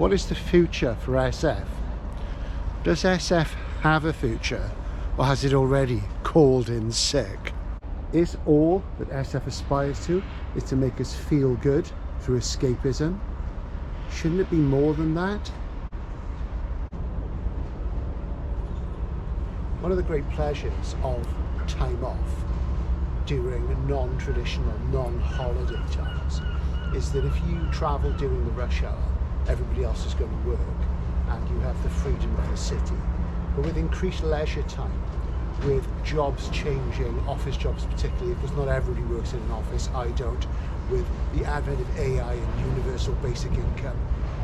What is the future for SF? Does SF have a future, or has it already called in sick? Is all that SF aspires to is to make us feel good through escapism? Shouldn't it be more than that? One of the great pleasures of time off during non-traditional, non-holiday times is that if you travel during the rush hour, everybody else is going to work and you have the freedom of the city. But with increased leisure time, with jobs changing, office jobs particularly, because not everybody works in an office, I don't, with the advent of AI and universal basic income,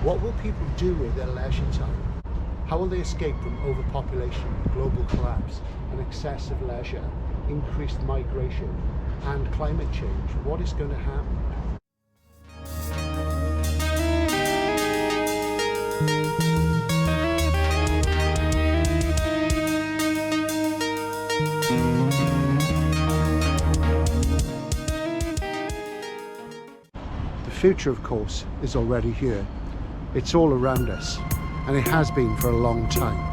what will people do with their leisure time? How will they escape from overpopulation, global collapse, and excessive leisure, increased migration, and climate change? What is going to happen? The future, of course, is already here. It's all around us, and it has been for a long time.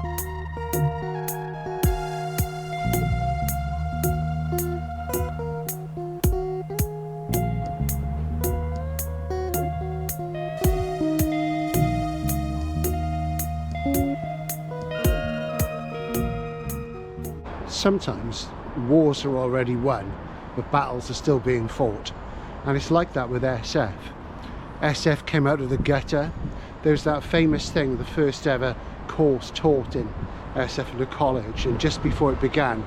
Sometimes wars are already won, but battles are still being fought. And it's like that with SF. SF came out of the gutter. There's that famous thing, the first ever course taught in SF at a college, and just before it began,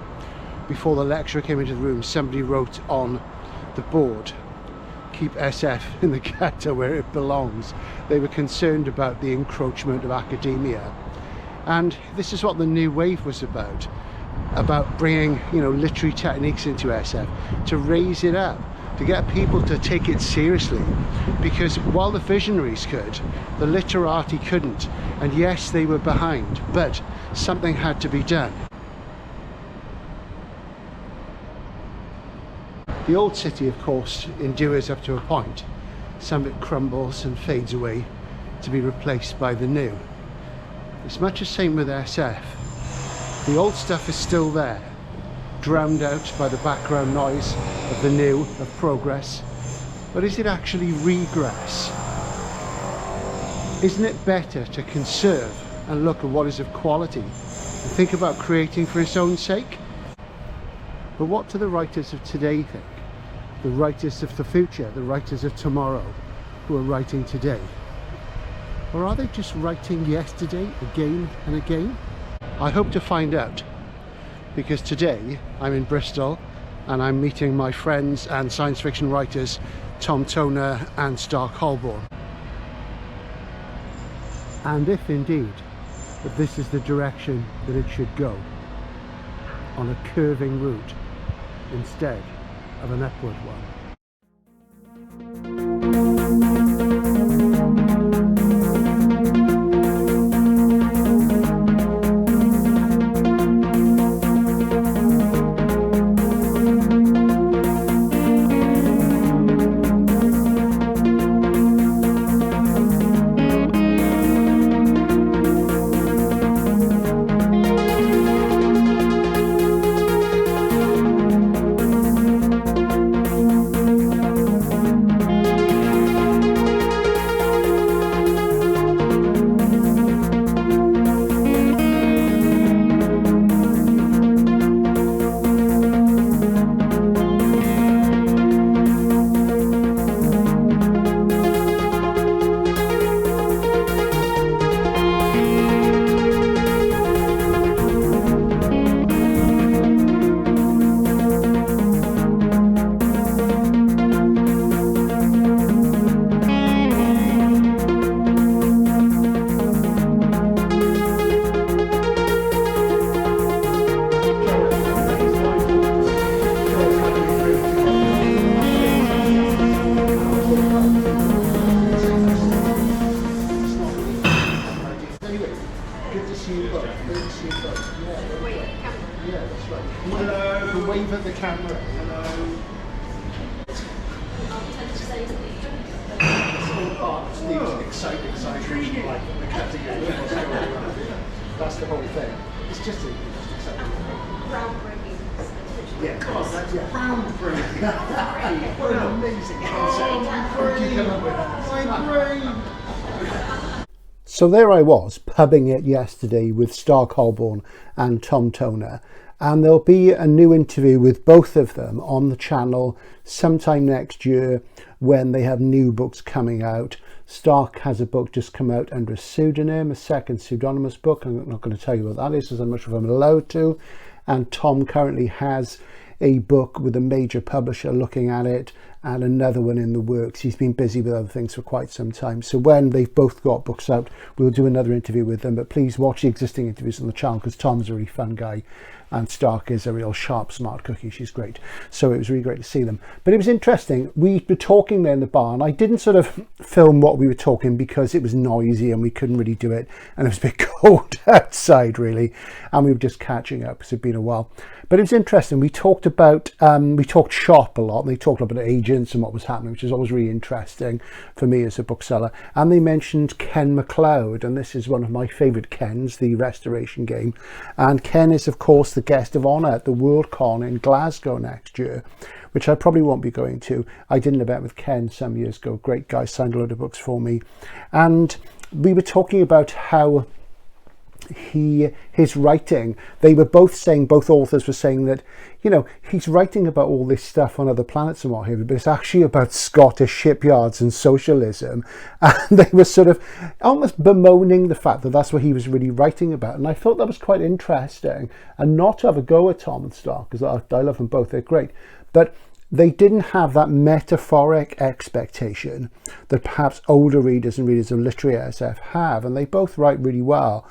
before the lecturer came into the room, somebody wrote on the board, "Keep SF in the gutter where it belongs." They were concerned about the encroachment of academia. And this is what the new wave was about bringing, literary techniques into SF, to raise it up, to get people to take it seriously. Because while the visionaries could, the literati couldn't. And yes, they were behind, but something had to be done. The old city, of course, endures up to a point. Some of it crumbles and fades away to be replaced by the new. It's much the same with SF. The old stuff is still there, drowned out by the background noise of the new, of progress. But is it actually regress? Isn't it better to conserve and look at what is of quality and think about creating for its own sake? But what do the writers of today think? The writers of the future, the writers of tomorrow, who are writing today? Or are they just writing yesterday again and again? I hope to find out, because today I'm in Bristol and I'm meeting my friends and science fiction writers Tom Toner and Stark Holborn. And if indeed that this is the direction that it should go, on a curving route instead of an upward one. these exciting science like the cutting edge of what's going on. That's the whole thing. It's just exciting. Groundbreaking. Yeah, groundbreaking. What an amazing concept. What did you come up with? My brain. So there I was, pubbing it yesterday with Stark Holborn and Tom Toner. And there'll be a new interview with both of them on the channel sometime next year when they have new books coming out. Stark has a book just come out under a pseudonym, a second pseudonymous book. I'm not going to tell you what that is, as I'm not sure if I'm allowed to. And Tom currently has a book with a major publisher looking at it, and another one in the works. He's been busy with other things for quite some time. So when they've both got books out, we'll do another interview with them. But please watch the existing interviews on the channel, because Tom's a really fun guy and Stark is a real sharp, smart cookie. She's great. So it was really great to see them. But it was interesting. We were talking there in the bar, and I didn't sort of film what we were talking because it was noisy and we couldn't really do it. And it was a bit cold outside, really. And we were just catching up because it'd been a while. But it was interesting. We talked about, we talked shop a lot. And they talked about agents and what was happening, which is always really interesting for me as a bookseller. And they mentioned Ken McLoud. And this is one of my favourite Kens, the Restoration Game. And Ken is, of course, the guest of honour at the WorldCon in Glasgow next year, which I probably won't be going to. I did an event with Ken some years ago. Great guy, signed a load of books for me. And we were talking about how his writing, they were both saying, both authors were saying that, you know, he's writing about all this stuff on other planets and what have you, but it's actually about Scottish shipyards and socialism. And they were sort of almost bemoaning the fact that that's what he was really writing about. And I thought that was quite interesting, and not to have a go at Tom and Stark, because I love them both, they're great, but they didn't have that metaphoric expectation that perhaps older readers and readers of literary SF have, and they both write really well.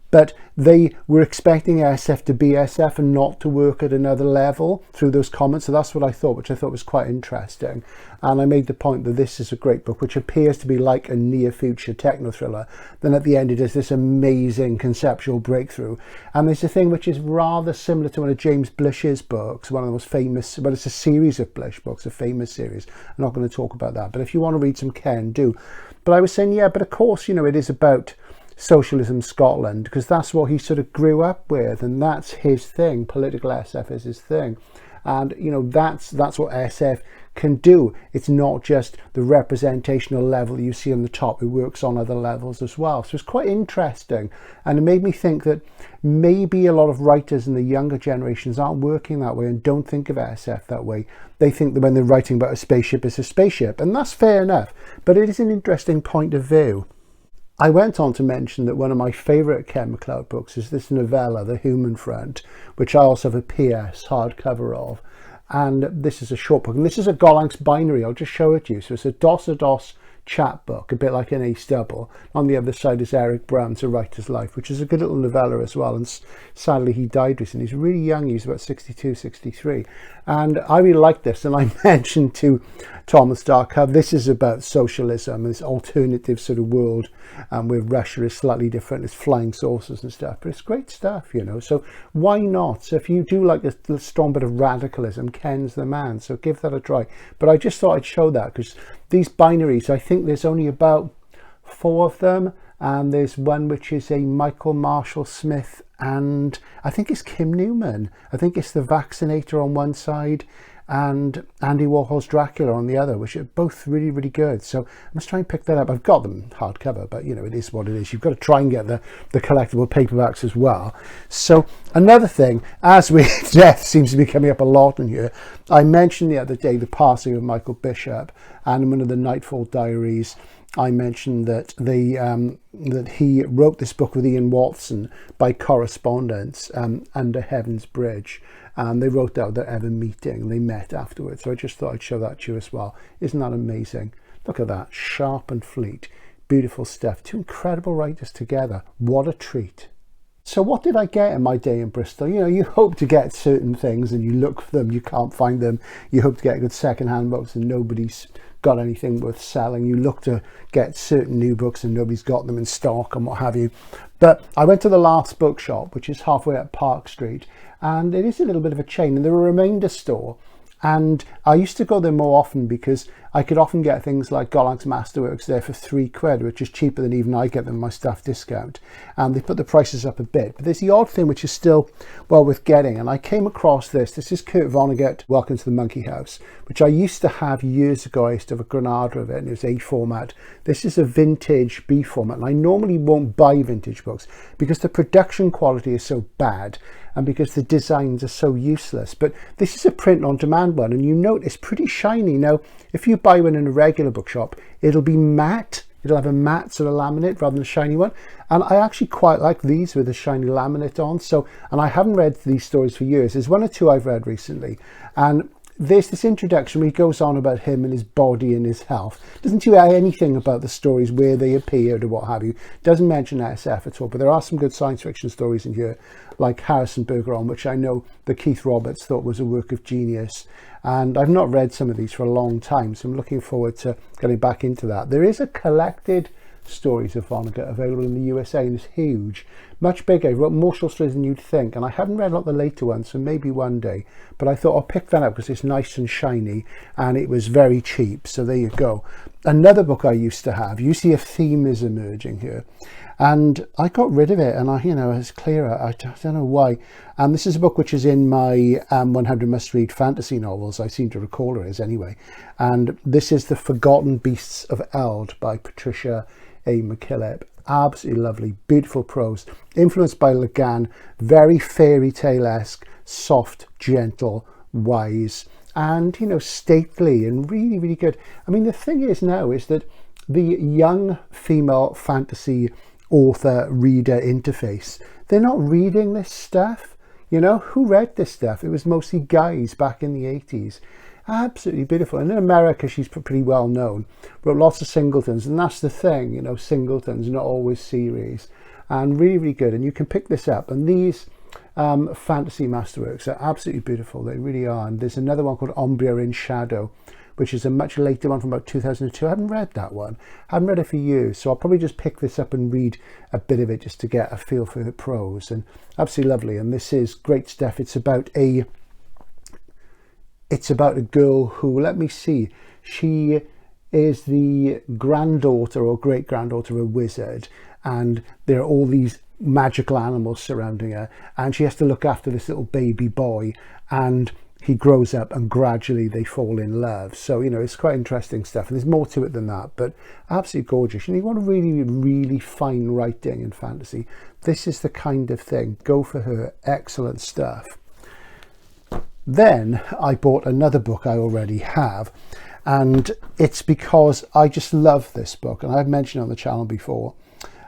But they were expecting SF to be SF and not to work at another level through those comments. So that's what I thought, which I thought was quite interesting. And I made the point that this is a great book, which appears to be like a near-future techno-thriller. Then at the end, it is this amazing conceptual breakthrough. And there's a thing which is rather similar to one of James Blish's books, one of the most famous, well, it's a series of Blish books, a famous series. I'm not going to talk about that. But if you want to read some Ken, do. But I was saying, yeah, but of course, you know, it is about socialism Scotland, because that's what he sort of grew up with, and that's his thing. Political SF is his thing, and you know, that's what SF can do. It's not just the representational level you see on the top, it works on other levels as well. So it's quite interesting, and it made me think that maybe a lot of writers in the younger generations aren't working that way and don't think of SF that way. They think that when they're writing about a spaceship, it's a spaceship, and that's fair enough, but it is an interesting point of view. I went on to mention that one of my favourite Ken McLoud books is this novella, The Human Front, which I also have a PS hardcover of. And this is a short book. And this is a Gollancz binary. I'll just show it to you. So it's a DOS chat book, a bit like an ace double. On the other side is Eric Brown's A Writer's Life, which is a good little novella as well. And sadly, he died recently. He's really young. He's about 62, 63. And I really like this. And I mentioned to Tom Stark how this is about socialism, this alternative sort of world where Russia is slightly different. It's flying saucers and stuff. But it's great stuff, you know. So why not? So if you do like a strong bit of radicalism, Ken's the man. So give that a try. But I just thought I'd show that because these binaries, I think there's only about 4 of them. And there's one which is a Michael Marshall Smith, and I think it's Kim Newman. I think it's The Vaccinator on one side and Andy Warhol's Dracula on the other, which are both really, really good. So I must try and pick that up. I've got them hardcover, but you know, it is what it is. You've got to try and get the collectible paperbacks as well. So another thing, as death seems to be coming up a lot in here, I mentioned the other day the passing of Michael Bishop, and in one of the Nightfall Diaries, I mentioned that that he wrote this book with Ian Watson by correspondence under Heaven's Bridge, and they wrote out their ever meeting. They met afterwards, so I just thought I'd show that to you as well. Isn't that amazing? Look at that, sharp and fleet, beautiful stuff. 2 incredible writers together. What a treat. So what did I get in my day in Bristol? You know, you hope to get certain things and you look for them, you can't find them. You hope to get good second-hand books and nobody's got anything worth selling. You look to get certain new books and nobody's got them in stock and what have you. But I went to the Last Bookshop, which is halfway up Park Street, and it is a little bit of a chain, and they're a remainder store. And I used to go there more often because I could often get things like Gollancz Masterworks there for £3, which is cheaper than even I get them my staff discount. And they put the prices up a bit. But there's the odd thing which is still well worth getting. And I came across this. This is Kurt Vonnegut, Welcome to the Monkey House, which I used to have years ago. I used to have a Granada of it, and it was A format. This is a vintage B format. And I normally won't buy vintage books because the production quality is so bad and because the designs are so useless. But this is a print on demand one, and you note it's pretty shiny. Now, if you buy one in a regular bookshop, it'll be matte. It'll have a matte sort of laminate rather than a shiny one. And I actually quite like these with a shiny laminate on. So, and I haven't read these stories for years. There's one or two I've read recently. And there's this introduction where he goes on about him and his body and his health. Doesn't tell you anything about the stories, where they appeared or what have you. Doesn't mention SF at all, but there are some good science fiction stories in here, like Harrison Berger, which I know that Keith Roberts thought was a work of genius. And I've not read some of these for a long time, so I'm looking forward to getting back into that. There is a collected stories of Vonnegut available in the USA, and it's huge, much bigger. He wrote more short stories than you'd think, and I haven't read a lot of the later ones, so maybe one day, but I thought I'll pick that up because it's nice and shiny and it was very cheap. So there you go. Another book I used to have, you see a theme is emerging here, and I got rid of it, and it's clearer. I don't know why. And this is a book which is in my 100 must-read fantasy novels. I seem to recall it is anyway. And this is The Forgotten Beasts of Eld by Patricia Kuck. Absolutely lovely, beautiful prose, influenced by Le Guin, very fairy tale-esque, soft, gentle, wise, and stately, and really, really good. I mean, the thing is now is that the young female fantasy author reader interface, they're not reading this stuff. Who read this stuff? It was mostly guys back in the 80s. Absolutely beautiful. And in America, she's pretty well known. Wrote lots of singletons, and that's the thing, singletons, not always series. And really, really good. And you can pick this up. And these fantasy masterworks are absolutely beautiful. They really are. And there's another one called Umbria in Shadow, which is a much later one from about 2002. I haven't read that one. I haven't read it for years. So I'll probably just pick this up and read a bit of it just to get a feel for the prose. And absolutely lovely. And this is great stuff. It's about a girl who, let me see, she is the granddaughter or great-granddaughter of a wizard, and there are all these magical animals surrounding her, and she has to look after this little baby boy, and he grows up and gradually they fall in love. So, it's quite interesting stuff, and there's more to it than that, but absolutely gorgeous. You want really, really fine writing in fantasy. This is the kind of thing. Go for her. Excellent stuff. Then I bought another book I already have, and it's because I just love this book, and I've mentioned it on the channel before,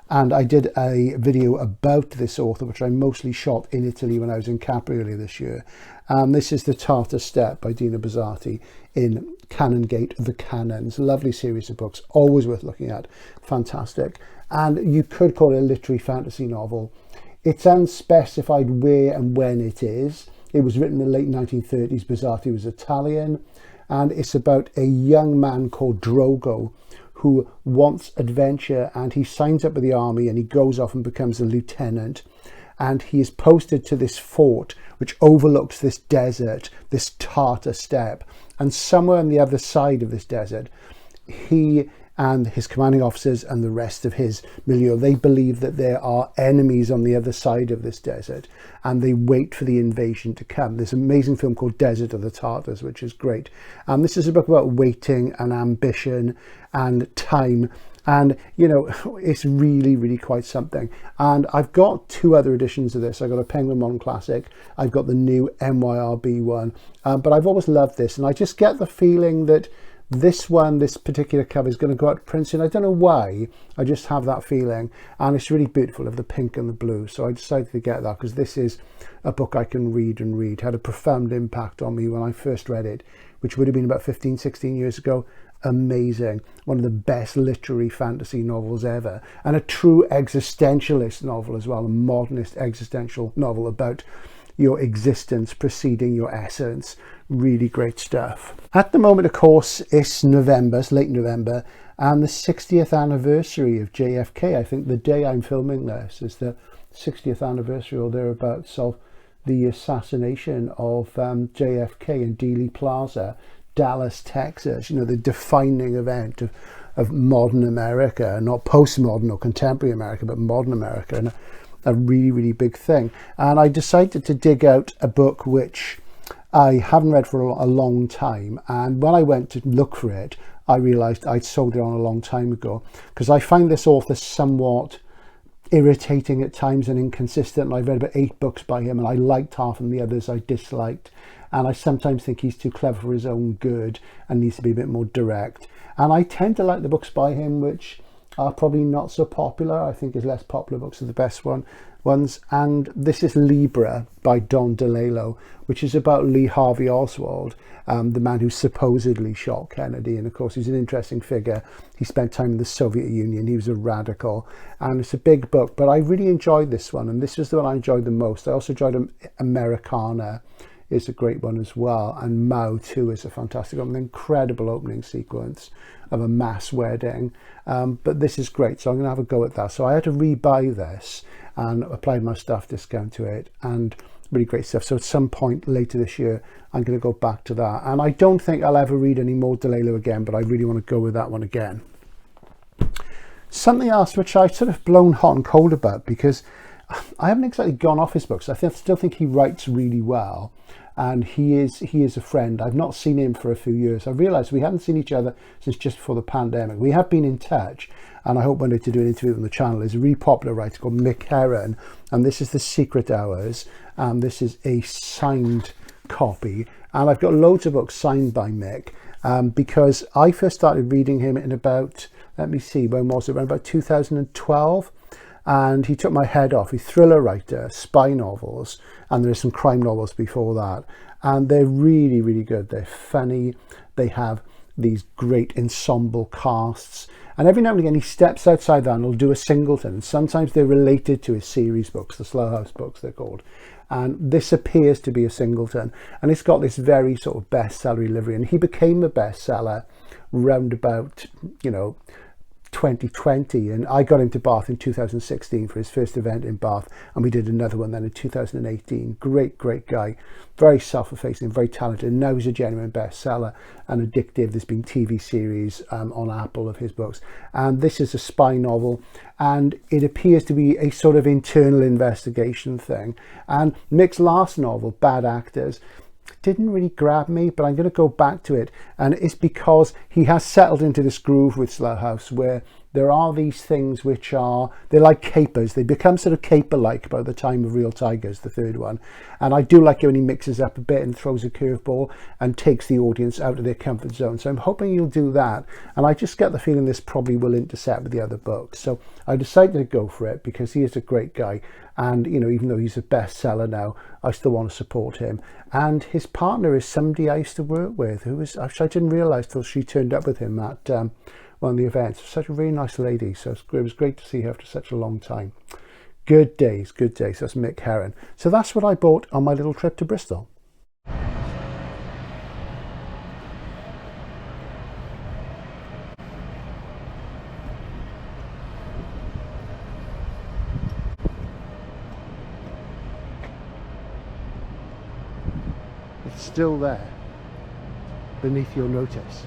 and I did a video about this author which I mostly shot in Italy when I was in Capri earlier this year. This is The Tartar Steppe by Dina Bazzi in Canongate, The Canons. Lovely series of books, always worth looking at, fantastic. And you could call it a literary fantasy novel. It's unspecified where and when it is. It was written in the late 1930s. Bazzi was Italian, and it's about a young man called Drogo who wants adventure, and he signs up with the army and he goes off and becomes a lieutenant, and he is posted to this fort which overlooks this desert, this Tartar steppe, and somewhere on the other side of this desert, he and his commanding officers and the rest of his milieu, they believe that there are enemies on the other side of this desert, and they wait for the invasion to come. There's an amazing film called Desert of the Tartars, which is great. This is a book about waiting and ambition and time, and it's really, really quite something. And I've got two other editions of this. I've got a Penguin Modern Classic, I've got the new MYRB one, but I've always loved this, and I just get the feeling that this particular cover is going to go out to print, and I don't know why, I just have that feeling, and it's really beautiful, of the pink and the blue. So I decided to get that because this is a book I can read and read. Had a profound impact on me when I first read it, which would have been about 15-16 years ago. Amazing. One of the best literary fantasy novels ever, and a true existentialist novel as well, a modernist existential novel about your existence preceding your essence. Really great stuff. At the moment, of course, it's November, it's late November, and the 60th anniversary of JFK. I think the day I'm filming this is the 60th anniversary or thereabouts of the assassination of JFK in Dealey Plaza, Dallas, Texas, you know, the defining event of modern America, not postmodern or contemporary America, but modern America, and a really, really big thing. And I decided to dig out a book which I haven't read for a long time, and when I went to look for it, I realised I'd sold it on a long time ago, because I find this author somewhat irritating at times and inconsistent. I've read about 8 books by him, and I liked half and the others I disliked, and I sometimes think he's too clever for his own good and needs to be a bit more direct. And I tend to like the books by him which are probably not so popular. I think his less popular books are the best ones. And this is Libra by Don DeLillo, which is about Lee Harvey Oswald, the man who supposedly shot Kennedy. And of course, he's an interesting figure. He spent time in the Soviet Union. He was a radical, and it's a big book, but I really enjoyed this one. And this was the one I enjoyed the most. I also enjoyed Americana. Is a great one as well, and Mao too is a fantastic one, an incredible opening sequence of a mass wedding, but this is great, so I'm going to have a go at that. So I had to rebuy this and applied my staff discount to it, and really great stuff. So at some point later this year I'm going to go back to that, and I don't think I'll ever read any more DeLillo again, but I really want to go with that one again. Something else which I sort of blown hot and cold about, because I haven't exactly gone off his books. I still think he writes really well, and he is a friend. I've not seen him for a few years. I realised we haven't seen each other since just before the pandemic. We have been in touch, and I hope one day to do an interview on the channel. There's a really popular writer called Mick Heron, and this is The Secret Hours, and this is a signed copy, and I've got loads of books signed by Mick, because I first started reading him in about, let me see, when was it? Around about 2012. And he took my head off. He's a thriller writer, spy novels, and there's some crime novels before that. And they're really, really good. They're funny. They have these great ensemble casts. And every now and again, he steps outside that and will do a singleton. And sometimes they're related to his series books, the Slow House books, they're called. And this appears to be a singleton. And it's got this very sort of bestseller livery. And he became a bestseller round about, 2020, and I got him to Bath in 2016 for his first event in Bath, and we did another one then in 2018. Great guy, very self-effacing, very talented. Now he's a genuine bestseller and addictive. There's been TV series on Apple of his books, and this is a spy novel, and it appears to be a sort of internal investigation thing. And Mick's last novel, Bad Actors, didn't really grab me, but I'm going to go back to it, and it's because he has settled into this groove with Slow House where there are these things which they're like capers. They become sort of caper-like by the time of Real Tigers, the third one, and I do like it when he mixes up a bit and throws a curveball and takes the audience out of their comfort zone. So I'm hoping he'll do that, and I just get the feeling this probably will intersect with the other books. So I decided to go for it because he is a great guy, and even though he's a bestseller now, I still want to support him. And his partner is somebody I used to work with, who was, I didn't realise till she turned up with him at one of the events. Such a really nice lady, so it was great to see her after such a long time. Good days. That's Mick Heron. So that's what I bought on my little trip to Bristol. It's still there beneath your notice.